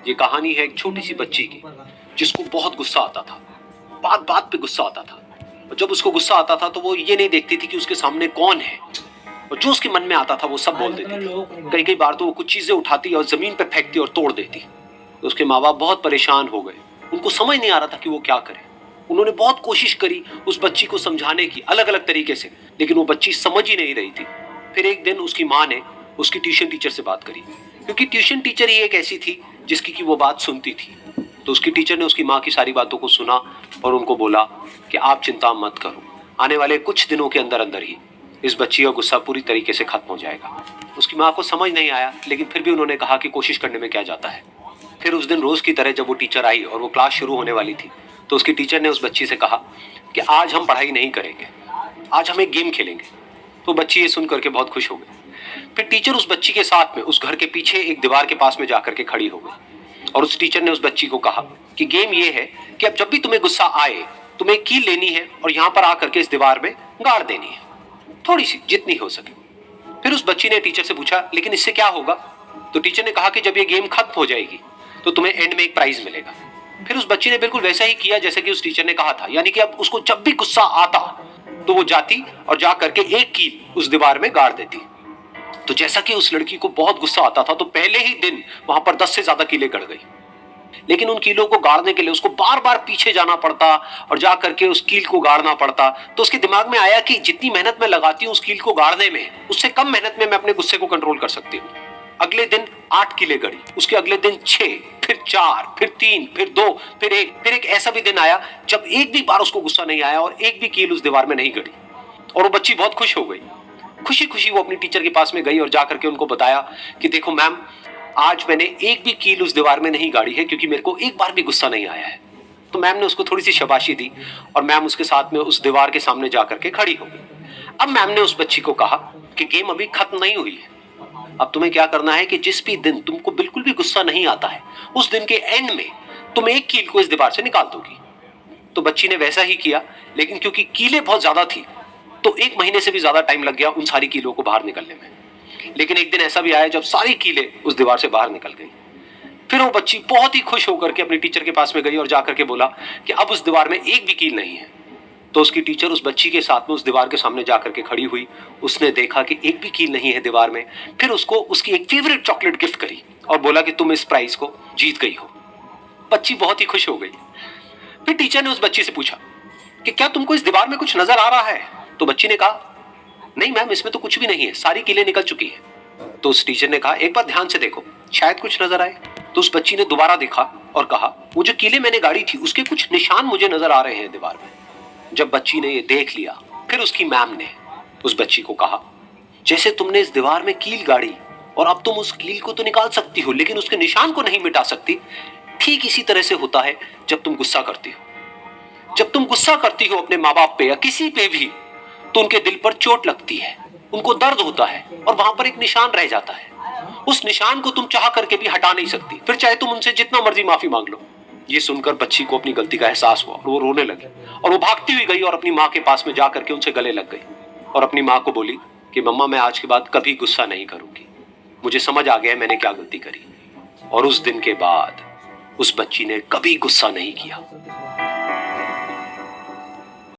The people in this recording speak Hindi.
ये कहानी है एक छोटी सी बच्ची की जिसको बहुत गुस्सा आता था, बात बात पे गुस्सा आता था। और जब उसको गुस्सा आता था तो वो ये नहीं देखती थी कि उसके सामने कौन है, और जो उसके मन में आता था वो सब बोल देती थी। कई कई बार तो वो कुछ चीजें उठाती और जमीन पे फेंकती और तोड़ देती। तो उसके माँ बाप बहुत परेशान हो गए, उनको समझ नहीं आ रहा था कि वो क्या करे। उन्होंने बहुत कोशिश करी उस बच्ची को समझाने की अलग अलग तरीके से, लेकिन वो बच्ची समझ ही नहीं रही थी। फिर एक दिन उसकी माँ ने उसकी ट्यूशन टीचर से बात करी, क्योंकि ट्यूशन टीचर ही एक ऐसी थी जिसकी की वो बात सुनती थी। तो उसकी टीचर ने उसकी माँ की सारी बातों को सुना और उनको बोला कि आप चिंता मत करो, आने वाले कुछ दिनों के अंदर अंदर ही इस बच्ची का गुस्सा पूरी तरीके से खत्म हो जाएगा। उसकी माँ को समझ नहीं आया, लेकिन फिर भी उन्होंने कहा कि कोशिश करने में क्या जाता है। फिर उस दिन रोज की तरह जब वो टीचर आई और वो क्लास शुरू होने वाली थी, तो उसकी टीचर ने उस बच्ची से कहा कि आज हम पढ़ाई नहीं करेंगे, आज हम एक गेम खेलेंगे। तो बच्ची ये सुन करके बहुत खुश हो गई। फिर टीचर उस बच्ची के साथ में उस घर के पीछे एक दीवार के पास में जाकर के खड़ी हो गई, और उस टीचर ने उस बच्ची को कहा कि गेम ये है कि अब जब भी तुम्हें गुस्सा आए, तुम्हें एक कील लेनी है और यहाँ पर आकर के इस दीवार में गाड़ देनी है, थोड़ी सी, जितनी हो सके। फिर उस बच्ची ने टीचर से पूछा, लेकिन इससे क्या होगा? तो टीचर ने कहा कि जब ये गेम खत्म हो जाएगी तो तुम्हें एंड में एक प्राइज मिलेगा। फिर उस बच्ची ने बिल्कुल वैसा ही किया जैसे कि उस टीचर ने कहा था, यानी कि अब उसको जब भी गुस्सा आता तो वो जाती और जा करके एक कील उस दीवार में गाड़ देती। तो जैसा कि उस लड़की को बहुत गुस्सा आता था, तो पहले ही दिन वहां पर 10 से ज्यादा कीलें गड़ गई। लेकिन उन कीलों को गाड़ने के लिए उसको बार बार पीछे जाना पड़ता और जा करके उस कील को गाड़ना पड़ता। तो उसके दिमाग में आया कि जितनी मेहनत मैं लगाती हूँ उस कील को गाड़ने में, उससे कम मेहनत में मैं अपने गुस्से को कंट्रोल कर सकती हूँ। अगले दिन 8 कीलें गड़ी, उसके अगले दिन 6, फिर 4, फिर 3, फिर 2, फिर 1। फिर एक ऐसा भी दिन आया जब एक भी बार उसको गुस्सा नहीं आया और एक भी कील उस दीवार में नहीं गड़ी, और वो बच्ची बहुत खुश हो गई। खुशी खुशी वो अपनी टीचर के पास में गई और जाकर के उनको बताया कि देखो मैम, आज मैंने एक भी कील उस दीवार में नहीं गाड़ी है, क्योंकि मेरे को एक बार भी गुस्सा नहीं आया है। तो मैम ने उसको थोड़ी सी शाबाशी दी और मैम उसके साथ में उस दीवार के सामने जाकर के खड़ी हो गई। अब मैम ने उस बच्ची को कहा कि गेम अभी खत्म नहीं हुई है, अब तुम्हें क्या करना है कि जिस भी दिन तुमको बिल्कुल भी गुस्सा नहीं आता है, उस दिन के एंड में तुम एक कील को इस दीवार से निकाल दोगी। तो बच्ची ने वैसा ही किया, लेकिन क्योंकि कीलें बहुत ज्यादा थी तो 1 महीने से भी ज्यादा टाइम लग गया उन सारी कीलों को बाहर निकलने में। लेकिन एक दिन ऐसा भी आया जब सारी कीलें उस दीवार से बाहर निकल गई। फिर वो बच्ची बहुत ही खुश होकर के अपनी टीचर के पास में गई और जाकर के बोला कि अब उस दीवार में एक भी कील नहीं है। तो उसकी टीचर उस बच्ची के साथ में उस दीवार के सामने जाकर के खड़ी हुई। उसने देखा कि एक भी कील नहीं है दीवार में। फिर उसको उसकी एक फेवरेट चॉकलेट गिफ्ट करी और बोला कि तुम इस प्राइज को जीत गई हो। बच्ची बहुत ही खुश हो गई। फिर टीचर ने उस बच्ची से पूछा कि क्या तुमको इस दीवार में कुछ नजर आ रहा है? तो बच्ची ने कहा, नहीं मैम, इसमें तो कुछ भी नहीं है, सारी कीलें निकल चुकी हैं। तो उस टीचर ने कहा, एक बार ध्यान से देखो, शायद कुछ नजर आए। तो उस बच्ची ने दोबारा देखा और कहा, वो जो कीलें मैंने गाड़ी थी उसके कुछ निशान मुझे नजर आ रहे हैं दीवार में। जब बच्ची ने ये देख लिया, फिर उसकी मैम ने उस बच्ची को कहा, जैसे तुमने इस दीवार में कील गाड़ी और अब तुम उस कील को तो निकाल सकती हो लेकिन उसके निशान को नहीं मिटा सकती, ठीक इसी तरह से होता है जब तुम गुस्सा करती हो। जब तुम गुस्सा करती हो अपने माँ बाप पे या किसी पे भी, तो उनके दिल पर चोट लगती है, उनको दर्द होता है और वहां पर एक निशान रह जाता है। उस निशान को तुम चाह करके भी हटा नहीं सकती, फिर चाहे तुम उनसे जितना मर्जी माफी मांग लो। ये सुनकर बच्ची को अपनी गलती का एहसास हुआ और वो रोने लगी और वो भागती हुई गई और अपनी माँ के पास में जाकर के उनसे गले लग गई और अपनी माँ को बोली कि मम्मा, मैं आज के बाद कभी गुस्सा नहीं करूंगी, मुझे समझ आ गया मैंने क्या गलती करी। और उस दिन के बाद उस बच्ची ने कभी गुस्सा नहीं किया।